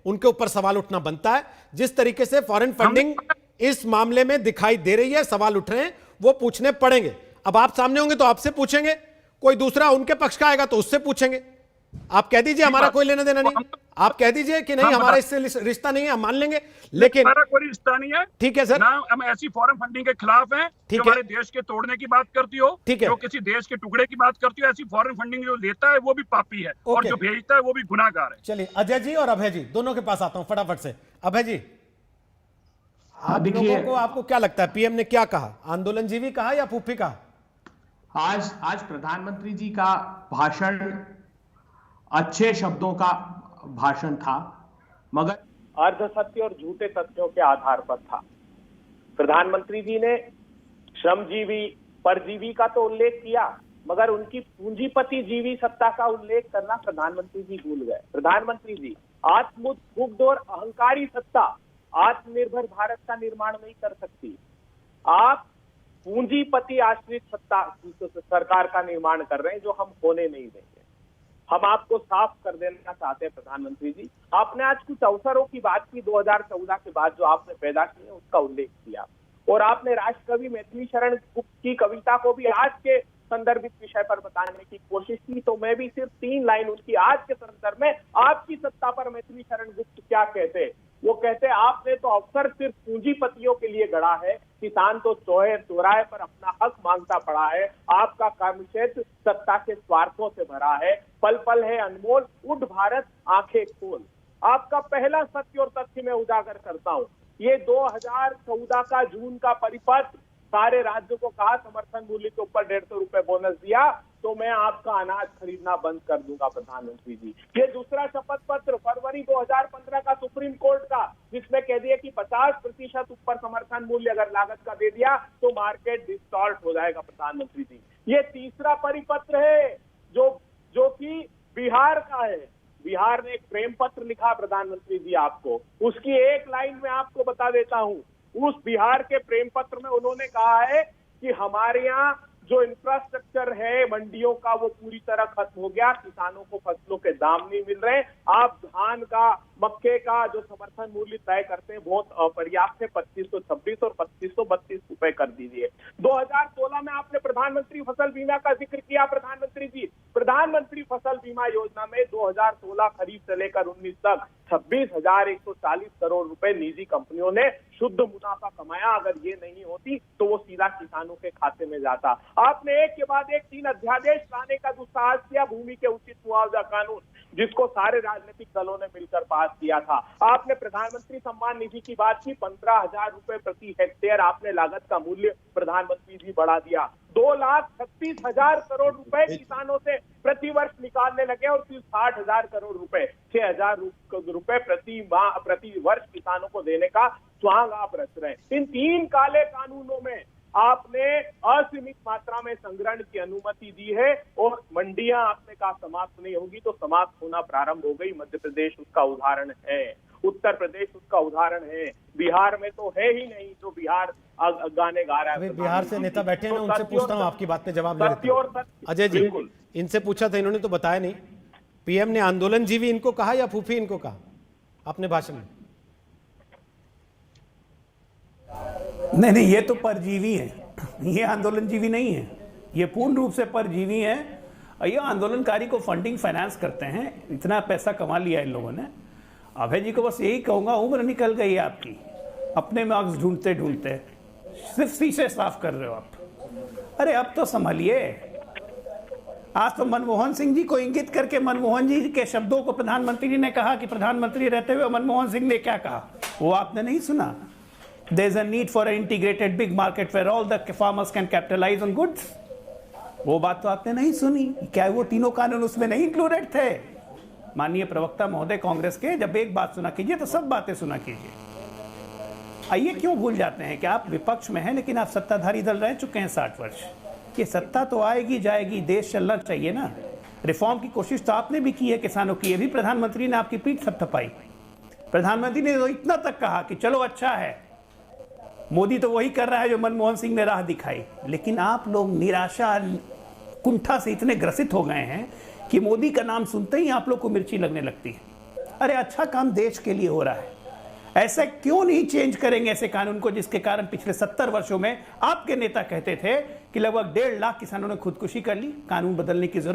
उनके ऊपर सवाल उठना बनता है। जिस तरीके से फॉरेन फंडिंग इस मामले में दिखाई दे रही है, सवाल उठ रहे हैं, वो पूछने पड़ेंगे। अब आप सामने होंगे तो आपसे पूछेंगे, कोई दूसरा उनके पक्ष का आएगा तो उससे पूछेंगे। आप कह दीजिए हमारा कोई लेना देना नहीं, आप कह दीजिए कि नहीं हमारा इससे रिश्ता नहीं है, हम मान लेंगे, लेकिन हमारा कोई रिश्ता नहीं है। ठीक है सर, ना हम ऐसी फॉरेन फंडिंग के खिलाफ हैं जो हमारे देश के तोड़ने की बात करती हो, जो किसी देश के टुकड़े की बात करती हो। ऐसी फॉरेन फंडिंग जो लेता है वो भी पापी है और जो भेजता है वो भी गुनाहगार है। चलिए अजय जी और अभय जी दोनों के पास आता हूं फटाफट से। अभय जी, आप लोगों को, आपको क्या लगता है पीएम ने क्या कहा, आंदोलनजीवी कहा या फूफी कहा? आज प्रधानमंत्री जी का भाषण अच्छे शब्दों का भाषण था, मगर अर्ध सत्य और झूठे तथ्यों के आधार पर था। प्रधानमंत्री जी ने श्रमजीवी परजीवी का तो उल्लेख किया, मगर उनकी पूंजीपति जीवी सत्ता का उल्लेख करना प्रधानमंत्री जी भूल गए। प्रधानमंत्री जी, आत्मोद्भुक्त और अहंकारी सत्ता आत्मनिर्भर भारत का निर्माण नहीं कर सकती। आप पूंजीपति आश्रित सत्ता सरकार का निर्माण कर रहे हैं, जो हम होने नहीं देंगे। हम आपको साफ कर देना चाहते हैं प्रधानमंत्री जी, आपने आज कुछ अवसरों की बात की 2014 के बाद जो आपने पैदा किए उसका उल्लेख किया, और आपने राष्ट्रकवि मैथिली शरण गुप्त की कविता को भी आज के संदर्भित विषय पर बताने की कोशिश की। तो मैं भी सिर्फ 3 लाइन उनकी आज के संदर्भ में आपकी सत्ता पर मैथिली शरण गुप्त क्या कहते, वो कहते आपने तो अवसर सिर्फ पूंजीपतियों के लिए गढ़ा है, किसान तो चौराहे पर अपना हक मांगता पड़ा है, आपका कार्यक्षेत्र सत्ता के स्वार्थों से भरा है, पल पल है अनमोल, उठ भारत आंखें खोल। आपका पहला सत्य और तथ्य मैं उजागर करता हूं, ये 2014 का जून का परिपत्र सारे राज्यों को कहा समर्थन मूल्य के ऊपर 150 रुपए बोनस दिया तो मैं आपका अनाज खरीदना बंद कर दूंगा प्रधानमंत्री जी। ये दूसरा शपथ पत्र फरवरी 2015 का सुप्रीम कोर्ट का, जिसमें कह दिया कि 50% ऊपर समर्थन मूल्य अगर लागत का दे दिया तो मार्केट डिस्टॉर्ट हो जाएगा प्रधानमंत्री जी। ये तीसरा परिपत्र है जो कि बिहार का है। बिहार ने एक प्रेम पत्र लिखा प्रधानमंत्री जी आपको, उसकी एक लाइन में आपको बता देता हूं। उस बिहार के प्रेम पत्र में उन्होंने कहा है कि हमारे यहाँ जो इंफ्रास्ट्रक्चर है मंडियों का वो पूरी तरह खत्म हो गया, किसानों को फसलों के दाम नहीं मिल रहे, आप धान का मक्के का जो समर्थन मूल्य तय करते हैं बहुत अपर्याप्त है, 2526 और 2532 रुपए कर दीजिए। 2016 में आपने प्रधानमंत्री फसल बीमा का जिक्र किया प्रधानमंत्री जी। प्रधानमंत्री फसल बीमा योजना में 2016 खरीफ से लेकर 19 तक 26,140 करोड़ रुपए निजी कंपनियों ने शुद्ध मुनाफा कमाया। अगर ये नहीं होती तो वो सीधा किसानों के खाते में जाता। आपने एक के बाद एक 3 अध्यादेश लाने का दुस्साहस किया, भूमि के उचित मुआवजा कानून जिसको सारे राजनीतिक दलों ने मिलकर पास किया था। आपने प्रधानमंत्री सम्मान निधि की बात की, 15,000 रुपए प्रति हेक्टेयर आपने लागत का मूल्य प्रधानमंत्री जी बढ़ा दिया। 2,36,000 करोड़ रुपए किसानों से प्रति वर्ष निकालने लगे और सिर्फ 60,000 करोड़ रुपए, 6,000 रुपए प्रति वर्ष किसानों को देने का स्वांग आप रच रहे हैं। इन 3 काले कानूनों में आपने असीमित मात्रा में संग्रहण की अनुमति दी है और मंडियां आपने कहा समाप्त नहीं होगी तो समाप्त होना प्रारंभ हो गई। मध्य प्रदेश उसका उदाहरण है, उत्तर प्रदेश उसका उदाहरण है, बिहार में तो है ही नहीं, जो बिहार गाने गा रहा है। बिहार से नेता बैठे हैं, उनसे पूछता हूं, आपकी बात पे जवाब ले लेता हूं। अजय जी, इनसे पूछा था, इन्होंने तो बताया नहीं, पीएम ने आंदोलनजीवी इनको कहा या फूफी इनको कहा अपने भाषण में? नहीं, ये तो परजीवी है, ये आंदोलनजीवी नहीं है, ये पूर्ण रूप से परजीवी है। ये आंदोलनकारी को फंडिंग फाइनेंस करते हैं, इतना पैसा कमा लिया इन लोगों ने। अभय जी को बस यही कहूँगा, उम्र निकल गई है आपकी, अपने मार्क्स ढूंढते ढूंढते सिर्फ शीशे साफ कर रहे हो आप। अरे अब तो संभलिए। आज तो मनमोहन सिंह जी को इंगित करके मनमोहन जी के शब्दों को प्रधानमंत्री जी ने कहा कि प्रधानमंत्री रहते हुए मनमोहन सिंह ने क्या कहा, वो आपने नहीं सुना। There is a need for an integrated big market where all the farmers can capitalize on goods. वो बात तो आपने नहीं सुनी। क्या वो तीनों कानून उसमें नहीं इंक्लूडेड थे? माननीय प्रवक्ता महोदय कांग्रेस के, जब एक बात सुना कीजिए तो सब बातें सुना कीजिए। आइए क्यों भूल जाते हैं कि आप विपक्ष में हैं लेकिन आप सत्ताधारी दल रह चुके हैं 60 वर्ष। ये सत्ता तो आएगी जाएगी, देश चलना चाहिए ना। रिफॉर्म की कोशिश तो आपने भी की है किसानों की, ये भी प्रधानमंत्री ने आपकी पीठ थपथपाई। प्रधानमंत्री ने तो इतना तक कहा कि चलो अच्छा है, मोदी तो वही कर रहा है जो मनमोहन सिंह ने राह दिखाई। लेकिन आप लोग निराशा कुंठा से इतने ग्रसित हो गए हैं कि मोदी का नाम सुनते ही आप लोग को मिर्ची लगने लगती है। अरे अच्छा काम देश के लिए हो रहा है, ऐसे क्यों नहीं चेंज करेंगे ऐसे कानून को जिसके कारण पिछले 70 वर्षों में आपके नेता कहते थे कि लगभग 1.5 लाख किसानों ने खुदकुशी कर ली, कानून बदलने की जरूरत